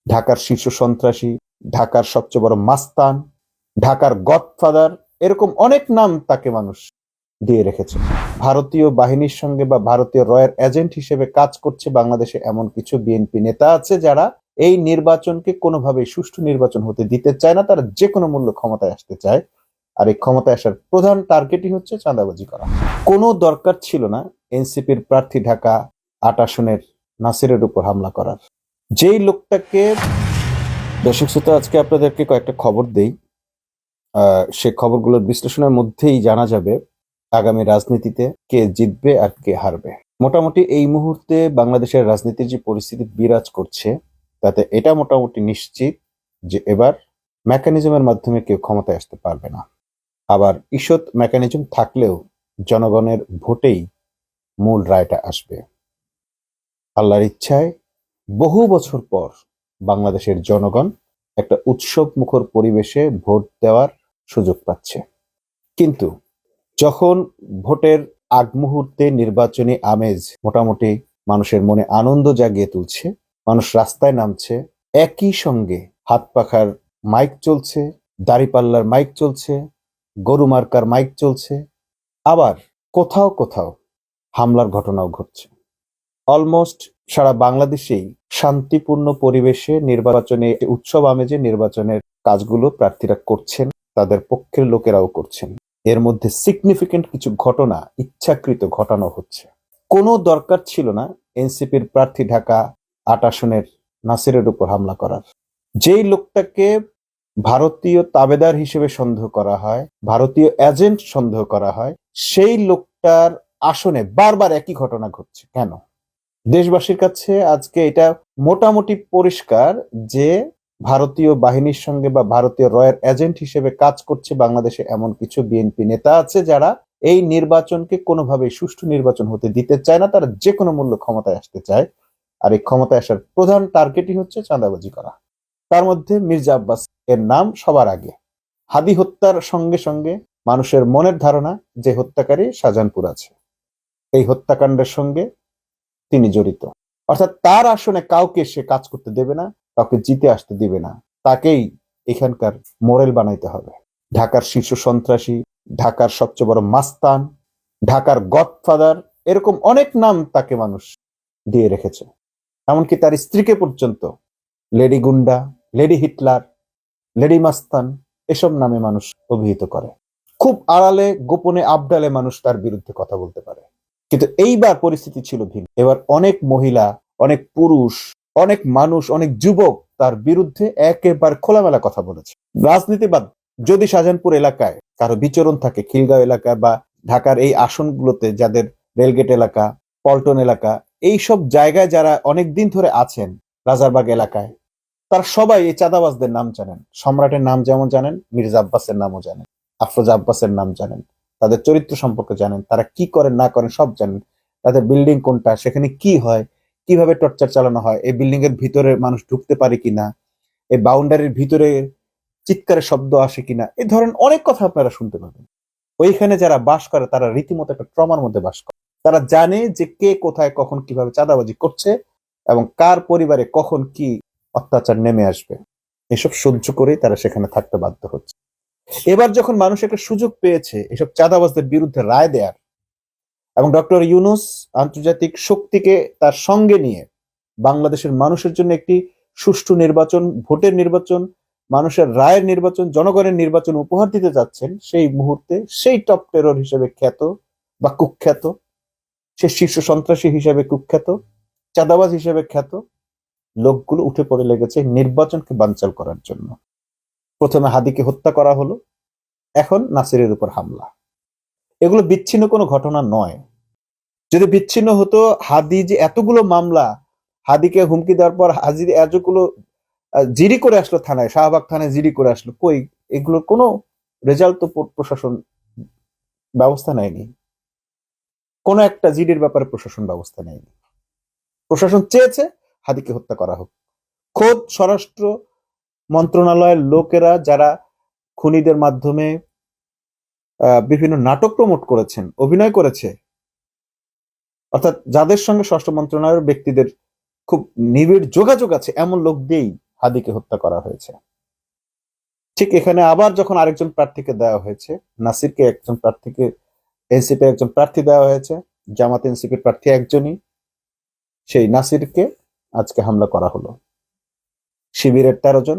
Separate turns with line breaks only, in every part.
ঢাকার শীর্ষ সন্ত্রাসী, ঢাকার সবচেয়ে বড় মাস্তান, ঢাকার গডফাদার, এরকম অনেক নাম তাকে মানুষ দিয়ে রেখেছে। ভারতীয় বাহিনীর সঙ্গে বা ভারতীয় রয়ের এজেন্ট হিসেবে কাজ করছে বাংলাদেশে এমন কিছু বিএনপি নেতা আছে যারা এই নির্বাচনকে কোনোভাবেই সুষ্ঠু নির্বাচন হতে দিতে চায় না। তারা যে কোনো মূল্য ক্ষমতায় আসতে চায়, আর এই ক্ষমতায় আসার প্রধান টার্গেটই হচ্ছে চাঁদাবাজি করা। কোনো দরকার ছিল না এনসিপির প্রার্থী ঢাকা ৮ আসনের নাসিরের উপর হামলা করার। যেই লোকটাকে, দর্শক শ্রোতা, আজকে আপনাদেরকে কয়েকটা খবর দেই, সে খবরগুলোর বিশ্লেষণের মধ্যেই জানা যাবে আগামী রাজনীতিতে কে জিতবে আর কে হারবে। মোটামুটি এই মুহূর্তে বাংলাদেশের রাজনীতির যে পরিস্থিতি বিরাজ করছে তাতে এটা মোটামুটি নিশ্চিত যে এবার মেকানিজমের মাধ্যমে কেউ ক্ষমতায় আসতে পারবে না। আবার ঈষৎ মেকানিজম থাকলেও জনগণের ভোটেই মূল রায়টা আসবে। আল্লাহর ইচ্ছায় বহু বছর পর বাংলাদেশের জনগণ একটা উৎসব মুখর পরিবেশে ভোট দেওয়ার সুযোগ পাচ্ছে। কিন্তু যখন ভোটের আগ মুহূর্তে নির্বাচনী আমেজ মোটামুটি মানুষের মনে আনন্দ জাগিয়ে তুলছে, মানুষ রাস্তায় নামছে, একই সঙ্গে হাত পাখার মাইক চলছে, দাড়িপাল্লার মাইক চলছে, গরু মার্কার মাইক চলছে, আবার কোথাও কোথাও হামলার ঘটনাও ঘটছে। অলমোস্ট সারা বাংলাদেশেই শান্তিপূর্ণ পরিবেশে নির্বাচনে উৎসব আমেজে নির্বাচনের কাজগুলো প্রার্থীরা করছেন, তাদের পক্ষের লোকেরাও করছেন। এর মধ্যে সিগনিফিকেন্ট কিছু ঘটনা ইচ্ছাকৃত ঘটানো হচ্ছে। কোনো দরকার ছিল না এনসিপির প্রার্থী ঢাকা ৮ আসনের নাসিরের উপর হামলা করার। যেই লোকটাকে ভারতীয় তাবেদার হিসেবে সন্দেহ করা হয়, ভারতীয় এজেন্ট সন্দেহ করা হয়, সেই লোকটার আসনে বারবার একই ঘটনা ঘটছে কেন? দেশবাসীর কাছে আজকে এটা মোটামুটি পরিষ্কার যে ভারতীয় বাহিনীর সঙ্গে বা ভারতীয় রয়ের এজেন্ট হিসেবে কাজ করছে বাংলাদেশে এমন কিছু বিএনপি নেতা আছে যারা এই নির্বাচনকে কোনোভাবেই সুষ্ঠু নির্বাচন হতে দিতে চায় না। তারা যে কোনো মূল্য ক্ষমতায় আসতে চায়, আর এই ক্ষমতায় আসার প্রধান টার্গেটই হচ্ছে চাঁদাবাজি করা। তার মধ্যে মির্জা আব্বাস এর নাম সবার আগে। হাদি হত্যার সঙ্গে সঙ্গে মানুষের মনের ধারণা যে হত্যাকারী শাহজাহানপুর আছে, এই হত্যাকাণ্ডের সঙ্গে তিনি জড়িত। অর্থাৎ তার আসনে কাউকে সে কাজ করতে দেবে না, কাউকে জিতে আসতে দিবে না, তাকেই এখানকার মোড়েল বানাইতে হবে। ঢাকার শীর্ষ সন্ত্রাসী, ঢাকার সবচেয়ে বড় মাস্তান, ঢাকার গডফাদার, এরকম অনেক নাম তাকে মানুষ দিয়ে রেখেছে। এমনকি তার স্ত্রীকে পর্যন্ত লেডি গুন্ডা, লেডি হিটলার, লেডি মাস্তান এসব নামে মানুষ অভিহিত করে। খুব আড়ালে গোপনে আবডালে মানুষ তার বিরুদ্ধে কথা বলতে পারে। কিন্তু এইবার পরিস্থিতি ছিল ভিন্ন। এবার অনেক মহিলা, অনেক পুরুষ, অনেক মানুষ, অনেক যুবক তার বিরুদ্ধে একেবারে খোলামেলা কথা বলেছে। রাজনীতিবাদ যদি শাহজাহানপুর এলাকায় কারো বিচরণ থাকে, খিলগাঁও এলাকায় বা ঢাকার এই আসনগুলোতে যাদের রেলগেট এলাকা, পল্টন এলাকা, এই সব জায়গায় যারা অনেক দিন ধরে আছেন, রাজারবাগ এলাকায়, তারা সবাই এই চাঁদাবাজদের নাম জানেন। সম্রাটের নাম যেমন জানেন, মির্জা আব্বাসের নামও জানেন, আফরোজা আব্বাসের নাম জানেন, তাদের চরিত্র সম্পর্কে জানেন, তারা কি করেন না করেন সব জানেন, তাদের বিল্ডিং কোনটা, সেখানে কি হয়, কিভাবে টর্চার চালানো হয়, এই বিল্ডিং এর ভিতরে মানুষ ঢুকতে পারে কিনা, এই বাউন্ডারির ভিতরে চিৎকারের শব্দ আসে কিনা, এই ধরনের অনেক কথা আপনারা শুনতে পাবেন। ওইখানে যারা বাস করে তারা রীতিমতো একটা ট্রমার মধ্যে বাস করে। তারা জানে যে কে কোথায় কখন কিভাবে চাঁদাবাজি করছে এবং কার পরিবারে কখন কি অত্যাচার নেমে আসবে। এসব সহ্য করেই তারা সেখানে থাকতে বাধ্য হচ্ছে। এবার যখন মানুষ একটা সুযোগ পেয়েছে এসব চাঁদাবাজদের বিরুদ্ধে রায় দেয়ার এবং ডক্টর ইউনূস আন্তর্জাতিক শক্তিকে তার সঙ্গে নিয়ে বাংলাদেশের মানুষের জন্য একটি সুষ্ঠু নির্বাচন, ভোটের নির্বাচন, মানুষের রায়ের নির্বাচন, জনগণের নির্বাচন উপহার দিতে যাচ্ছেন, সেই মুহূর্তে সেই টপ টেরর হিসেবে খ্যাত বা কুখ্যাত, সে শীর্ষ সন্ত্রাসী হিসেবে কুখ্যাত, চাঁদাবাজ হিসেবে খ্যাত লোকগুলো উঠে পড়ে লেগেছে নির্বাচনকে বানচাল করার জন্য। প্রথমে হাদিকে হত্যা করা হলো, এখন নাসিরের উপর হামলা। এগুলো বিচ্ছিন্ন কোনো ঘটনা নয়। যদি বিচ্ছিন্ন হতো, হাদি যে এতগুলো মামলা, হাদিকে হুমকি দেওয়ার পর হাজি এতগুলো জিডি করে আসলো থানায়, শাহবাগ থানায় জিডি করে আসলো, কই এগুলোর কোনো রেজাল্ট তো প্রশাসন ব্যবস্থা নেয়নি। কোনো একটা জিডির ব্যাপারে প্রশাসন ব্যবস্থা নেয়নি। প্রশাসন চেয়েছে হাদিকে হত্যা করা হোক। খোদ স্বরাষ্ট্র মন্ত্রণালয়ের লোকেরা যারা খুনিদের মাধ্যমে বিভিন্ন নাটক প্রমোট করেছেন, অভিনয় করেছে, অর্থাৎ যাদের সঙ্গে স্বরাষ্ট্র মন্ত্রণালয়ের ব্যক্তিদের খুব নিবিড় যোগাযোগ আছে, এমন লোক দিয়েই হাদিকে হত্যা করা হয়েছে। ঠিক এখানে আবার যখন আরেকজন প্রার্থীকে দেওয়া হয়েছে, নাসিরকে একজন প্রার্থীকে, এনসিপি একজন প্রার্থী দেওয়া হয়েছে, জামাত এনসিপির প্রার্থী একজনই, সেই নাসিরকে আজকে হামলা করা হলো। শিবিরের 13 জন,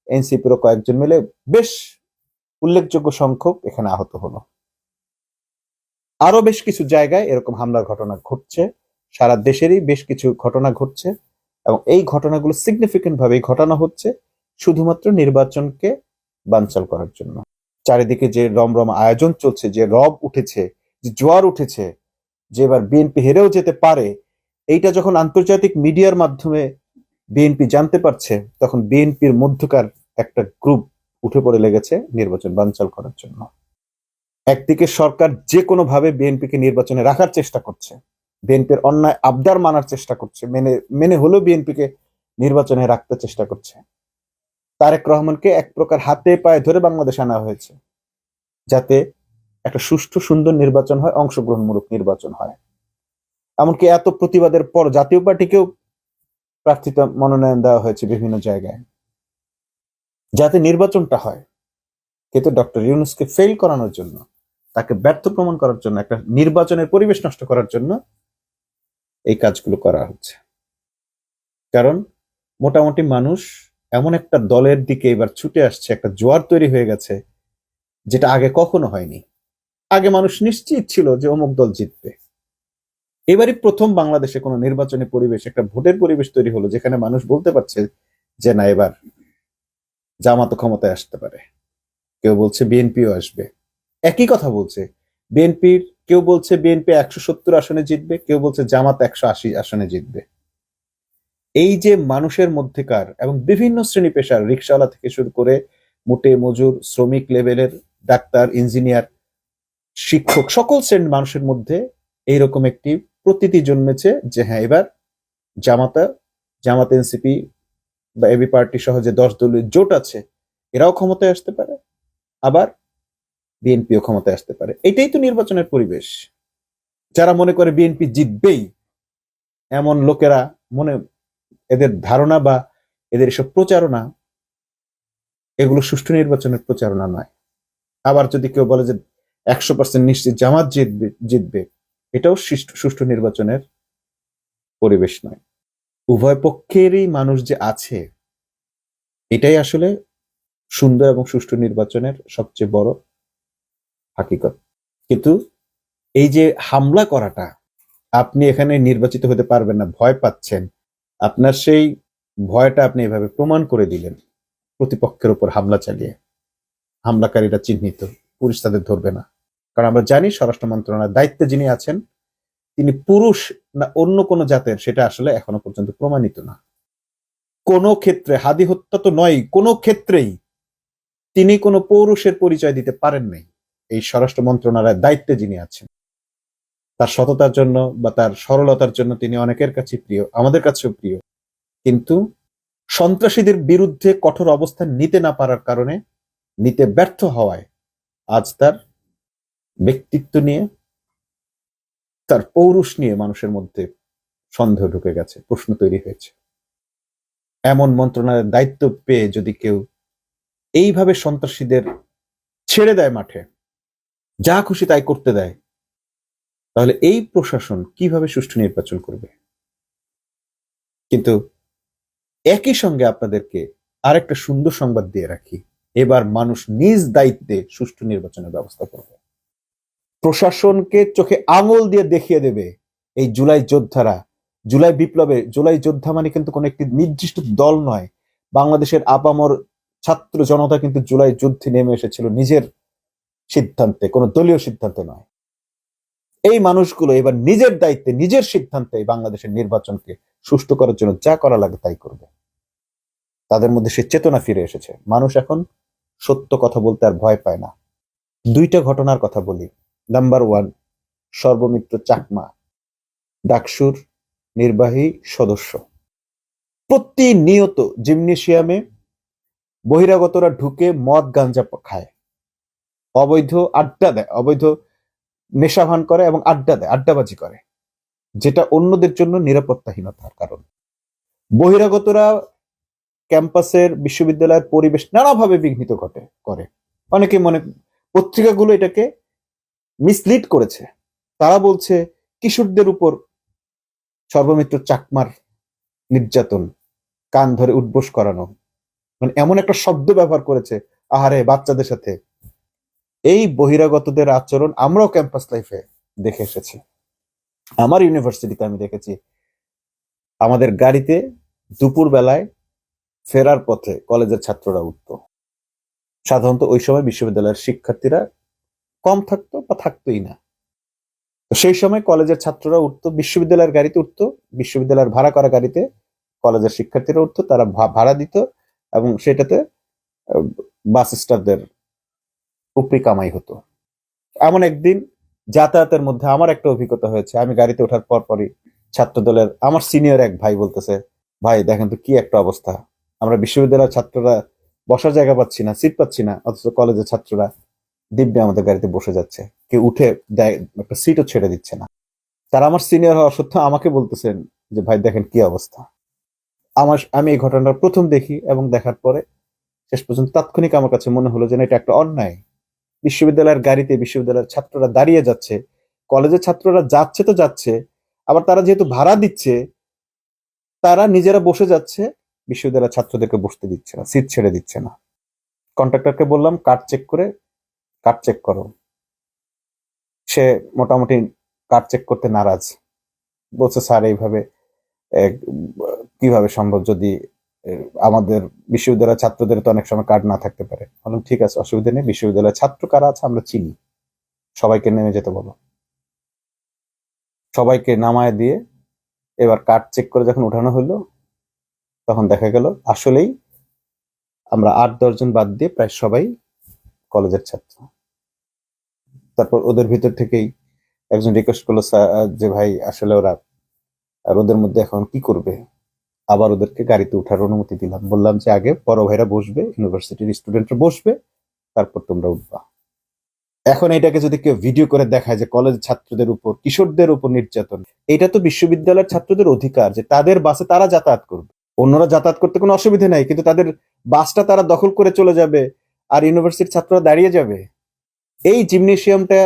এনসিপিরও কয়েকজন মিলে বেশ উল্লেখযোগ্য সংখ্যক এখানে আহত হলো। আরো বেশ কিছু জায়গায় এরকম হামলার ঘটনা ঘটছে, সারা দেশেরই বেশ কিছু ঘটনা ঘটছে, এবং এই ঘটনাগুলো সিগনিফিকেন্ট ভাবে ঘটানো হচ্ছে শুধুমাত্র নির্বাচনকে বানচাল করার জন্য। চারিদিকে যে রমরম আয়োজন চলছে, যে রব উঠেছে, যে জোয়ার উঠেছে, যে এবার বিএনপি হেরেও যেতে পারে, এইটা যখন আন্তর্জাতিক মিডিয়ার মাধ্যমে বিএনপি জানতে পারছে, তখন বিএনপির মধ্যকার একটা গ্রুপ উঠে পড়ে লেগেছে নির্বাচন বানচাল করার জন্য। একদিকে সরকার যে কোনো ভাবে বিএনপিকে নির্বাচনে রাখার চেষ্টা করছে, বিএনপির অন্যায় আবদার মানার চেষ্টা করছে, মেনে হলেও বিএনপিকে নির্বাচনে রাখতে চেষ্টা করছে। তারেক রহমানকে এক প্রকার হাতে পায়ে ধরে বাংলাদেশ আনা হয়েছে, যাতে একটা সুষ্ঠু সুন্দর নির্বাচন হয়, অংশগ্রহণমূলক নির্বাচন হয়। এমনকি এত প্রতিবাদের পর জাতীয় পার্টিকেও প্রার্থিতা মনোনয়ন দেওয়া হয়েছে বিভিন্ন জায়গায়, যাতে নির্বাচনটা হয়। কিন্তু ডক্টর ইউনূসকে ফেল করানোর জন্য, তাকে ব্যর্থ প্রমাণ করার জন্য, একটা নির্বাচনের পরিবেশ নষ্ট করার জন্য এই কাজগুলো করা হচ্ছে। কারণ মোটামুটি মানুষ এমন একটা দলের দিকে এবার ছুটে আসছে, একটা জোয়ার তৈরি হয়ে গেছে, যেটা আগে কখনো হয়নি। আগে মানুষ নিশ্চিত ছিল যে অমুক দল জিতবে। এবারই প্রথম বাংলাদেশে কোনো নির্বাচনী পরিবেশ, একটা ভোটের পরিবেশ তৈরি হলো, যেখানে মানুষ বলতে পারছে যে না, এবার জামাত ক্ষমতায় আসতে পারে। কেউ বলছে বিএনপিও আসবে, একই কথা বলছে। বিএনপির কেউ বলছে বিএনপি 170 আসনে জিতবে, কেউ বলছে জামাত 180 আসনে জিতবে। এই যে মানুষের মধ্যেকার, এবং বিভিন্ন শ্রেণী পেশার, রিক্সাওয়ালা থেকে শুরু করে মোটে মজুর, শ্রমিক লেভেলের, ডাক্তার, ইঞ্জিনিয়ার, শিক্ষক, সকল শ্রেণীর মানুষের মধ্যে এইরকম একটি প্রতীতি জন্মেছে যে হ্যাঁ, এবার জামাত এনসিপি বা এবি পার্টি সহ যে 10 দলীয় জোট আছে, এরাও ক্ষমতায় আসতে পারে, আবার বিএনপিও ক্ষমতায় আসতে পারে। এটাই তো নির্বাচনের পরিবেশ। যারা মনে করে বিএনপি জিতবেই, এমন লোকেরা এদের ধারণা বা এদের এসব প্রচারণা, এগুলো সুষ্ঠু নির্বাচনের প্রচারণা নয়। আবার যদি কেউ বলে যে 100% নিশ্চিত জামাত জিতবে, এটাও সুষ্ঠু নির্বাচনের পরিবেশ নয়। উভয় পক্ষেরই মানুষ যে আছে, এটাই আসলে সুন্দর এবং সুষ্ঠু নির্বাচনের সবচেয়ে বড় হাকিকত। কিন্তু এই যে হামলা করাটা, আপনি এখানে নির্বাচিত হতে পারবেন না, ভয় পাচ্ছেন, আপনার সেই ভয়টা আপনি এভাবে প্রমাণ করে দিলেন প্রতিপক্ষের উপর হামলা চালিয়ে। হামলাকারীরা চিহ্নিত, পুলিশ তাদের ধরবে না। কারণ আমরা জানি স্বরাষ্ট্র মন্ত্রণালয়ের দায়িত্বে যিনি আছেন, তিনি পুরুষ না অন্য কোনো জাতের, সেটা আসলে এখনো পর্যন্ত প্রমাণিত না। কোন ক্ষেত্রে, হাদি হত্যা তো নয়, কোন ক্ষেত্রেই তিনি কোনো পৌরুষের পরিচয় দিতে পারেন নাই। এই স্বরাষ্ট্র মন্ত্রণালয়ের দায়িত্বে যিনি আছেন, তার সততার জন্য বা তার সরলতার জন্য তিনি অনেকের কাছে প্রিয়, আমাদের কাছেও প্রিয়। কিন্তু সন্ত্রাসীদের বিরুদ্ধে কঠোর অবস্থান নিতে না পারার কারণে, নিতে ব্যর্থ হওয়ায়, আজ তার ব্যক্তিত্ব নিয়ে, তার পৌরুষ নিয়ে মানুষের মধ্যে সন্দেহ ঢুকে গেছে, প্রশ্ন তৈরি হয়েছে। এমন মন্ত্রণালয়ের দায়িত্ব পেয়ে যদি কেউ এইভাবে সন্ত্রাসীদের ছেড়ে দেয় মাঠে, যা খুশি তাই করতে দেয়, তাহলে এই প্রশাসন কিভাবে সুষ্ঠু নির্বাচন করবে? কিন্তু একই সঙ্গে আপনাদেরকে আরেকটা সুন্দর সংবাদ দিয়ে রাখি, এবার মানুষ নিজ দায়িত্বে সুষ্ঠু নির্বাচনের ব্যবস্থা করবে। প্রশাসনকে চোখে আঙুল দিয়ে দেখিয়ে দেবে এই জুলাই যোদ্ধারা, জুলাই বিপ্লবে, জুলাই যোদ্ধা মানে কিন্তু কোনো একটি নির্দিষ্ট দল নয়। বাংলাদেশের আপামর ছাত্র জনতা কিন্তু জুলাই যুদ্ধে নেমে এসেছিল নিজের সিদ্ধান্তে, কোনো দলীয় সিদ্ধান্তে নয়। এই মানুষগুলো এবার নিজের দায়িত্বে, নিজের সিদ্ধান্তে বাংলাদেশের নির্বাচনকে সুষ্ঠু করার জন্য যা করা লাগে তাই করবে। তাদের মধ্যে সে চেতনা ফিরে এসেছে। মানুষ এখন সত্য কথা বলতে আর ভয় পায় না। দুইটা ঘটনার কথা বলি। নাম্বার 1, সর্বমিত্র চাকমা, ডাকসুর নির্বাহী সদস্য, প্রতিনিয়ত জিমনেশিয়ামে বহিরাগতরা ঢুকে মদ গাঞ্জা খায়, অবৈধ আড্ডা দেয়, অবৈধ নেশাভান করে এবং আড্ডা দেয়, আড্ডাবাজি করে, যেটা অন্যদের জন্য নিরাপত্তাহীনতার কারণ। বহিরাগতরা ক্যাম্পাসের বিশ্ববিদ্যালয়ের পরিবেশ নানাভাবে বিঘ্নিত করে। অনেকে পত্রিকাগুলো এটাকে মিসলিড করেছে। তারা বলছে কিশোরদের উপর সর্বমিত্র চাকমার নির্যাতন, কান ধরে উঠবোস করানো, এমন একটা শব্দ ব্যবহার করেছে, আহারে বাচ্চাদের সাথে। এই বহিরাগতদের আচরণ আমরাও ক্যাম্পাস লাইফে দেখে এসেছি। আমার ইউনিভার্সিটিতে আমি দেখেছি, আমাদের গাড়িতে দুপুর বেলায় ফেরার পথে কলেজের ছাত্ররা উঠতো। সাধারণত ওই সময় বিশ্ববিদ্যালয়ের শিক্ষার্থীরা কম থাকতো বা থাকতোই না। তো সেই সময় কলেজের ছাত্ররা উঠতো, বিশ্ববিদ্যালয়ের গাড়িতে উঠতো, বিশ্ববিদ্যালয়ের ভাড়া করা গাড়িতে কলেজের শিক্ষার্থীরা উঠতো, তারা ভাড়া দিত এবং সেটাতে বাস স্টাফদের উপরি কামাই হতো। এমন একদিন যাতায়াতের মধ্যে আমার একটা অভিজ্ঞতা হয়েছে। আমি গাড়িতে ওঠার পরই ছাত্র দলের আমার সিনিয়র এক ভাই বলতেছে, ভাই দেখেন তো কি একটা অবস্থা, আমরা বিশ্ববিদ্যালয়ের ছাত্ররা বসার জায়গা পাচ্ছি না, সিট পাচ্ছি না, অথচ কলেজের ছাত্ররা দিব্যে আমাদের গাড়িতে বসে যাচ্ছে, কেউ উঠে দেয়, একটা সিটও ছেড়ে দিচ্ছে না। তারা আমার সিনিয়র হওয়া সত্ত্বেও আমাকে বলতেছেন যে ভাই দেখেন কি অবস্থা। আমি এই ঘটনাটা প্রথম দেখি এবং দেখার পরে শেষ পর্যন্ত তাৎক্ষণিক আমার কাছে মনে হলো যে এটা একটা অন্যায়। বিশ্ববিদ্যালয়ের গাড়িতে বিশ্ববিদ্যালয়ের ছাত্ররা দাঁড়িয়ে যাচ্ছে, কলেজের ছাত্ররা যাচ্ছে তো যাচ্ছে, আবার তারা যেহেতু ভাড়া দিচ্ছে তারা নিজেরা বসে যাচ্ছে, বিশ্ববিদ্যালয়ের ছাত্রদেরকে বসতে দিচ্ছে না, সিট ছেড়ে দিচ্ছে না। কন্ট্রাক্টরকে বললাম কার্ড চেক করো। সে মোটামুটি কার্ড চেক করতে নারাজ, বলছে স্যার এইভাবে কিভাবে সম্ভব, যদি আমাদের বিশ্ববিদ্যালয়ের ছাত্রদের তো অনেক সময় কার্ড না থাকতে পারে। বললাম ঠিক আছে, অসুবিধা নেই, বিশ্ববিদ্যালয়ের ছাত্র কারা আছে আমরা চিনি, সবাইকে নেমে যেতে বলো। সবাইকে নামায় দিয়ে এবার কার্ড চেক করে যখন উঠানো হলো, তখন দেখা গেল আসলেই আমরা 8-10 জন বাদ দিয়ে প্রায় সবাই কলেজের ছাত্র। তারপর ওদের ভিতর থেকেই একজন রিকোয়েস্ট করলো যে ভাই আসলে ওরা আর ওদের মধ্যে এখন কি করবে, আবার ওদেরকে গাড়িতে ওঠার অনুমতি দিলাম। বললাম যে আগে বড় ভাইরা বসবে, ইউনিভার্সিটির স্টুডেন্টরা বসবে, তারপর তোমরা উঠবা। এখন এটাকে যদি কেউ ভিডিও করে দেখায় যে কলেজ ছাত্রদের উপর, কিশোরদের উপর নির্যাতন, এটা তো বিশ্ববিদ্যালয়ের ছাত্রদের অধিকার যে তাদের বাসে তারা যাতায়াত করবে। অন্যরা যাতায়াত করতে কোনো অসুবিধা নাই, কিন্তু তাদের বাসটা তারা দখল করে চলে যাবে আর ইউনিভার্সিটির ছাত্ররা দাঁড়িয়ে যাবে। এই জিমনেশিয়ামটা,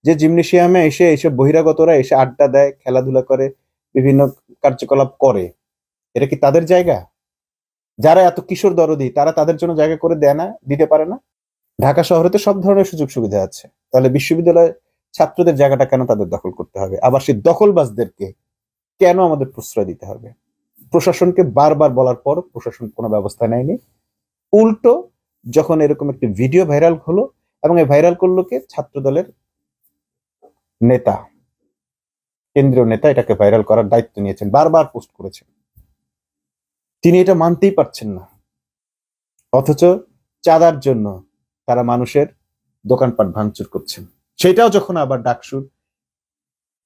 যে জিমনেশিয়ামে এসে এইসব বহিরাগতরা এসে আড্ডা দেয়, খেলাধুলা করে, বিভিন্ন কার্যকলাপ করে, এটা কি তাদের জায়গা? যারা এত কিশোর দরদি তারা তাদের জন্য জায়গা করে দেয় না, দিতে পারে না? ঢাকা শহরে তো সব ধরনের সুযোগ সুবিধা আছে, তাহলে বিশ্ববিদ্যালয় ছাত্রদের জায়গাটা কেন তাদের দখল করতে হবে? আবার সেই দখলবাজদেরকে কেন আমাদের প্রশ্রয় দিতে হবে? প্রশাসনকে বারবার বলার পর প্রশাসন কোনো ব্যবস্থা নেয়নি। উল্টো যখন এরকম একটি ভিডিও ভাইরাল হলো, এবং এই ভাইরাল করলো কে? ছাত্র দলের নেতা, কেন্দ্রীয় নেতা এটাকে ভাইরাল করার দায়িত্ব নিয়েছেন, বারবার পোস্ট করেছেন। তিনি এটা মানতেই পারছেন না, অথচ চাঁদার জন্য তারা মানুষের দোকানপাট ভাঙচুর করছেন। সেটাও যখন আবার ডাকসুর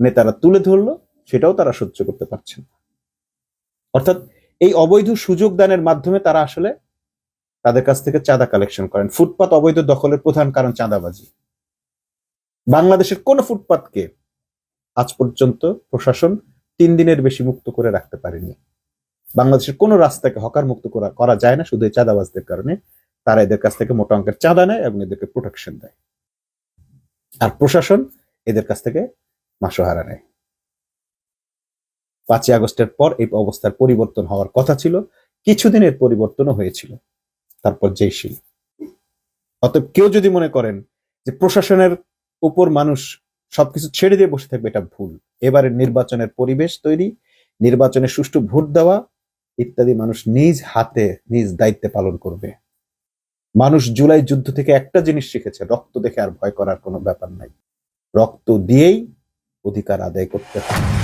নেতারা তুলে ধরলো, সেটাও তারা সহ্য করতে পারছেন না। অর্থাৎ এই অবৈধ সুযোগ দানের মাধ্যমে তারা আসলে তাদের কাছ থেকে চাঁদা কালেকশন করেন। ফুটপাত অবৈধ দখলের প্রধান কারণ চাঁদাবাজি। বাংলাদেশের কোন ফুটপাতকে আজ পর্যন্ত প্রশাসন 3 দিনের বেশি মুক্ত করে রাখতে পারেনি। বাংলাদেশের কোন রাস্তাকে হকার মুক্ত করা যায় না, শুধু চাঁদাবাজদের কারণে। তারা এদের কাছ থেকে মোটা অঙ্কের চাঁদা নেয় এবং এদেরকে প্রোটেকশন দেয়, আর প্রশাসন এদের কাছ থেকে মাসোহারা নেয়। 5ই আগস্টের পর এই অবস্থার পরিবর্তন হওয়ার কথা ছিল, কিছুদিনের পরিবর্তনও হয়েছিল, তারপর যেই সেই। অতএব কেউ যদি মনে করেন যে প্রশাসনের উপর মানুষ সবকিছু ছেড়ে দিয়ে বসে থাকবে, এটা ভুল। এবারের নির্বাচনের পরিবেশ তৈরি, নির্বাচনে সুষ্ঠু ভোট দেওয়া ইত্যাদি মানুষ নিজ হাতে নিজ দায়িত্বে পালন করবে। মানুষ জুলাই যুদ্ধ থেকে একটা জিনিস শিখেছে, রক্ত দেখে আর ভয় করার কোনো ব্যাপার নাই, রক্ত দিয়েই অধিকার আদায় করতে হবে।